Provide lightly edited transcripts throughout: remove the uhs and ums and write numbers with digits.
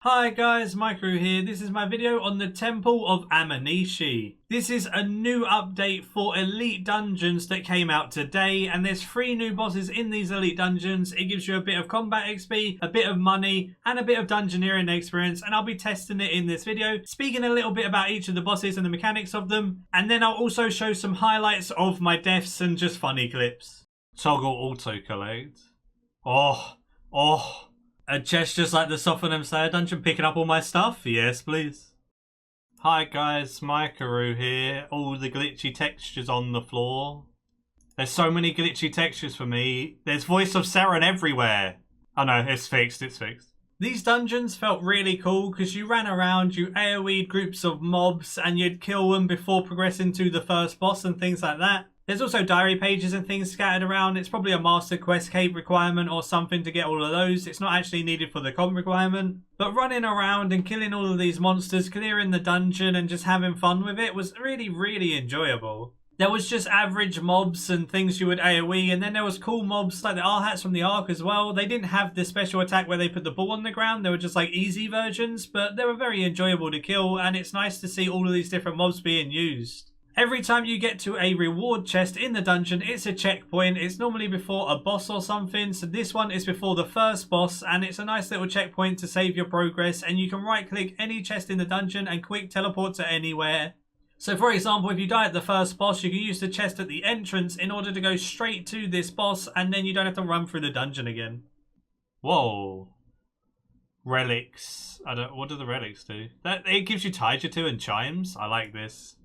Hi guys, Maikeru here. This is my video on the Temple of Aminishi. This is a new update for elite dungeons that came out today, and there's 3 new bosses in these elite dungeons. It gives you a bit of combat XP, a bit of money, and a bit of dungeoneering experience, and I'll be testing it in this video, speaking a little bit about each of the bosses and the mechanics of them, and then I'll also show some highlights of my deaths and just funny clips. Toggle auto collect. Oh. A chest just like the Sophonem Slayer dungeon, picking up all my stuff? Yes, please. Hi guys, Maikeru here. All the glitchy textures on the floor. There's so many glitchy textures for me. There's Voice of Saren everywhere. Oh no, it's fixed, it's fixed. These dungeons felt really cool because you ran around, you AoE'd groups of mobs and you'd kill them before progressing to the first boss and things like that. There's also diary pages and things scattered around. It's probably a master quest cape requirement or something to get all of those. It's not actually needed for the comp requirement. But running around and killing all of these monsters, clearing the dungeon and just having fun with it was really enjoyable. There was just average mobs and things you would AoE, and then there was cool mobs like the R-Hats from the Ark as well. They didn't have the special attack where they put the ball on the ground. They were just like easy versions, but they were very enjoyable to kill, and it's nice to see all of these different mobs being used. Every time you get to a reward chest in the dungeon, it's a checkpoint. It's normally before a boss or something. So this one is before the first boss, and it's a nice little checkpoint to save your progress. And you can right click any chest in the dungeon and quick teleport to anywhere. So for example, if you die at the first boss, you can use the chest at the entrance in order to go straight to this boss, and then you don't have to run through the dungeon again. Whoa. Relics. What do the relics do? It gives you Taijutsu and chimes. I like this.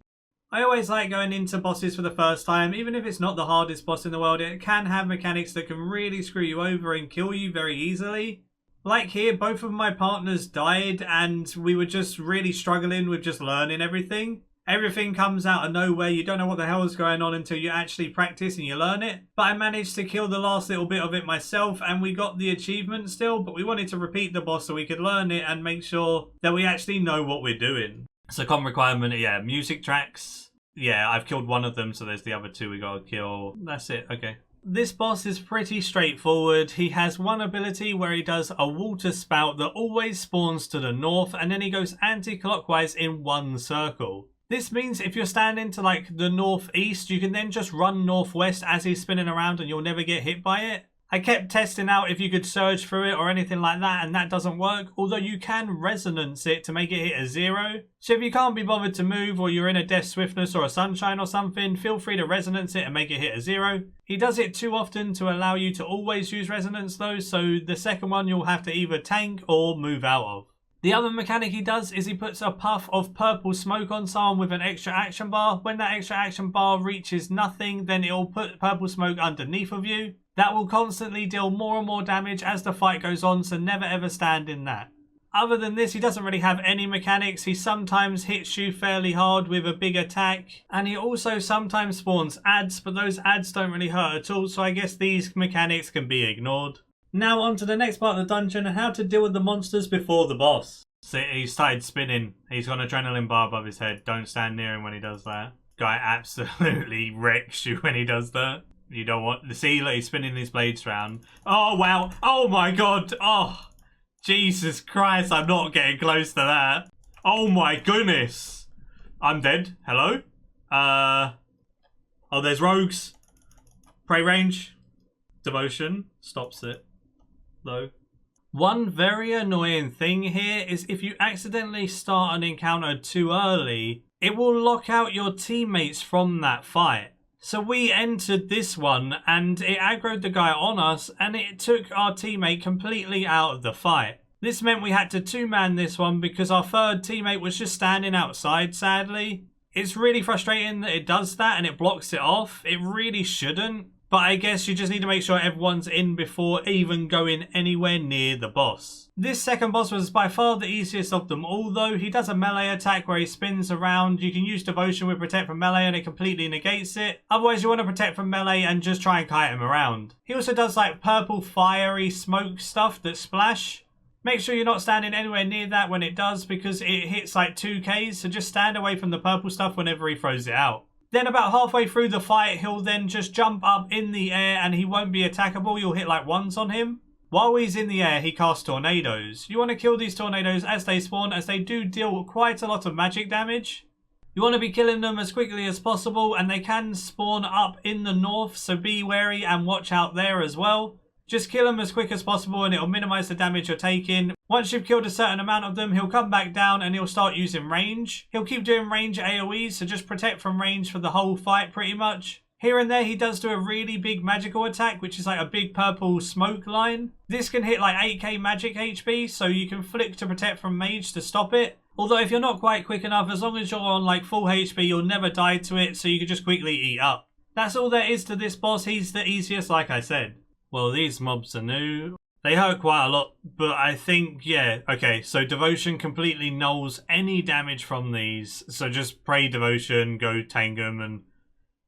I always like going into bosses for the first time. Even if it's not the hardest boss in the world, it can have mechanics that can really screw you over and kill you very easily. Like here, both of my partners died and we were just really struggling with just learning everything. Everything comes out of nowhere. You don't know what the hell is going on until you actually practice and you learn it. But I managed to kill the last little bit of it myself and we got the achievement still, but we wanted to repeat the boss so we could learn it and make sure that we actually know what we're doing. So common requirement, yeah, music tracks. Yeah, I've killed one of them, so there's the other 2 we gotta kill. That's it, okay. This boss is pretty straightforward. He has one ability where he does a water spout that always spawns to the north, and then he goes anti-clockwise in one circle. This means if you're standing to like the northeast, you can then just run northwest as he's spinning around and you'll never get hit by it. I kept testing out if you could surge through it or anything like that, and that doesn't work, although you can resonance it to make it hit a 0. So if you can't be bothered to move, or you're in a death swiftness or a sunshine or something, feel free to resonance it and make it hit a 0. He does it too often to allow you to always use resonance though, so the second one you'll have to either tank or move out of. The other mechanic he does is he puts a puff of purple smoke on someone with an extra action bar. When that extra action bar reaches nothing, then it'll put purple smoke underneath of you. That will constantly deal more and more damage as the fight goes on, so never ever stand in that. Other than this, he doesn't really have any mechanics. He sometimes hits you fairly hard with a big attack, and he also sometimes spawns ads, but those ads don't really hurt at all, so I guess these mechanics can be ignored. Now on to the next part of the dungeon and how to deal with the monsters before the boss. So he started spinning. He's got an adrenaline bar above his head. Don't stand near him when he does that. Guy absolutely wrecks you when he does that. You don't want to see, like, he's spinning his blades around. Oh wow, oh my god, oh Jesus Christ, I'm not getting close to that. Oh my goodness, I'm dead. Hello? Oh, there's rogues. Prey range. Devotion stops it though. One very annoying thing here is if you accidentally start an encounter too early, it will lock out your teammates from that fight. So we entered this one and it aggroed the guy on us and it took our teammate completely out of the fight. This meant we had to 2-man this one because our third teammate was just standing outside, sadly. It's really frustrating that it does that and it blocks it off. It really shouldn't, but I guess you just need to make sure everyone's in before even going anywhere near the boss. This second boss was by far the easiest of them all though. He does a melee attack where he spins around. You can use Devotion with Protect from Melee and it completely negates it. Otherwise you want to Protect from Melee and just try and kite him around. He also does like purple fiery smoke stuff that splash. Make sure you're not standing anywhere near that when it does because it hits like 2Ks, so just stand away from the purple stuff whenever he throws it out. Then about halfway through the fight, he'll then just jump up in the air and he won't be attackable. You'll hit like 1s on him. While he's in the air, he casts tornadoes. You want to kill these tornadoes as they spawn, as they do deal quite a lot of magic damage. You want to be killing them as quickly as possible, and they can spawn up in the north, so be wary and watch out there as well. Just kill them as quick as possible and it'll minimize the damage you're taking. Once you've killed a certain amount of them, he'll come back down and he'll start using range. He'll keep doing range AoEs, so just protect from range for the whole fight pretty much. Here and there he does do a really big magical attack, which is like a big purple smoke line. This can hit like 8k magic HP, so you can flick to protect from mage to stop it. Although if you're not quite quick enough, as long as you're on like full HP, you'll never die to it, so you can just quickly eat up. That's all there is to this boss. He's the easiest, like I said. Well, these mobs are new. They hurt quite a lot, but I think, yeah, okay, so Devotion completely nulls any damage from these. So just pray Devotion, go tank them, and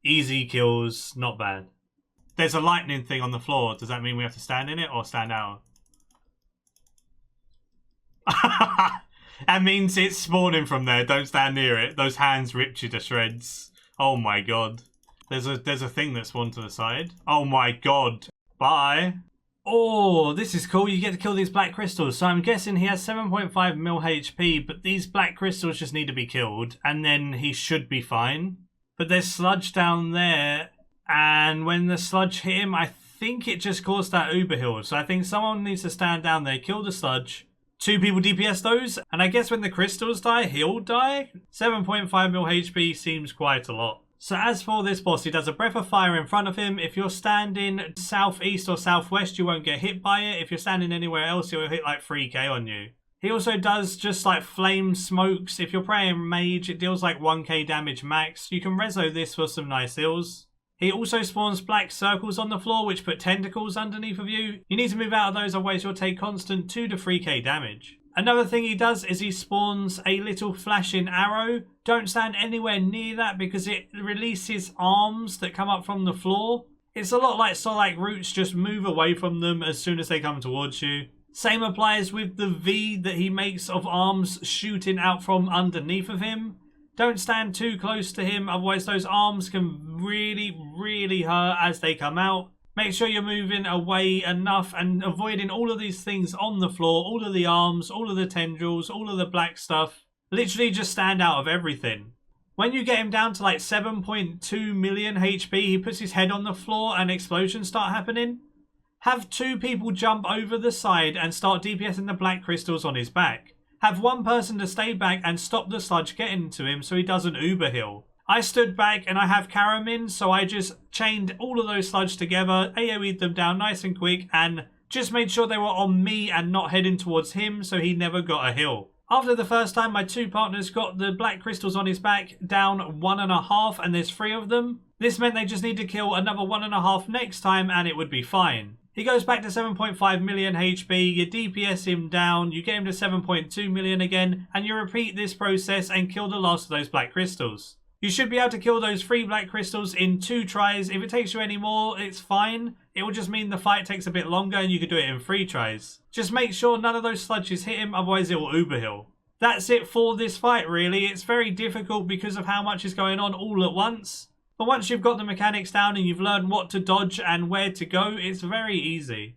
easy kills, not bad. There's a lightning thing on the floor. Does that mean we have to stand in it or stand out? That means it's spawning from there. Don't stand near it. Those hands ripped you to shreds. Oh my god. There's a thing that spawned to the side. Oh my god. Bye. Oh, this is cool. You get to kill these black crystals. So I'm guessing he has 7.5 mil HP, but these black crystals just need to be killed, and then he should be fine. But there's sludge down there, and when the sludge hit him, I think it just caused that uber heal. So I think someone needs to stand down there, kill the sludge. 2 people DPS those, and I guess when the crystals die, he'll die. 7.5 mil HP seems quite a lot. So as for this boss, he does a breath of fire in front of him. If you're standing southeast or southwest, you won't get hit by it. If you're standing anywhere else, it will hit like 3k on you. He also does just like flame smokes. If you're praying mage, it deals like 1k damage max. You can reso this for some nice heals. He also spawns black circles on the floor, which put tentacles underneath of you. You need to move out of those, otherwise you'll take constant 2 to 3k damage. Another thing he does is he spawns a little flashing arrow. Don't stand anywhere near that because it releases arms that come up from the floor. It's a lot like Solak Roots, just move away from them as soon as they come towards you. Same applies with the V that he makes of arms shooting out from underneath of him. Don't stand too close to him, otherwise those arms can really hurt as they come out. Make sure you're moving away enough and avoiding all of these things on the floor, all of the arms, all of the tendrils, all of the black stuff. Literally just stand out of everything. When you get him down to like 7.2 million HP, he puts his head on the floor and explosions start happening. Have 2 people jump over the side and start DPSing the black crystals on his back. Have 1 person to stay back and stop the sludge getting to him so he doesn't uber heal. I stood back and I have Karamin, so I just chained all of those sludge together, AoE'd them down nice and quick, and just made sure they were on me and not heading towards him, so he never got a heal. After the first time, my 2 partners got the black crystals on his back down 1.5, and there's 3 of them. This meant they just need to kill another 1.5 next time and it would be fine. He goes back to 7.5 million HP, you DPS him down, you get him to 7.2 million again, and you repeat this process and kill the last of those black crystals. You should be able to kill those 3 black crystals in 2 tries. If it takes you any more, it's fine. It will just mean the fight takes a bit longer and you can do it in 3 tries. Just make sure none of those sludges hit him, otherwise it will uber heal. That's it for this fight really. It's very difficult because of how much is going on all at once. But once you've got the mechanics down and you've learned what to dodge and where to go, it's very easy.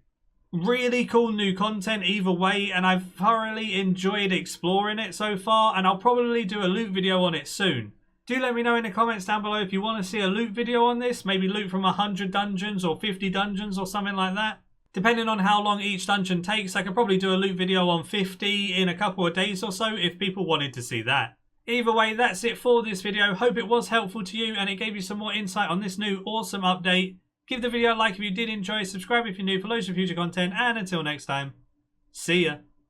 Really cool new content either way, and I've thoroughly enjoyed exploring it so far, and I'll probably do a loot video on it soon. Do let me know in the comments down below if you want to see a loot video on this. Maybe loot from 100 dungeons or 50 dungeons or something like that. Depending on how long each dungeon takes, I could probably do a loot video on 50 in a couple of days or so if people wanted to see that. Either way, that's it for this video. Hope it was helpful to you and it gave you some more insight on this new awesome update. Give the video a like if you did enjoy, subscribe if you're new for loads of future content, and until next time, see ya.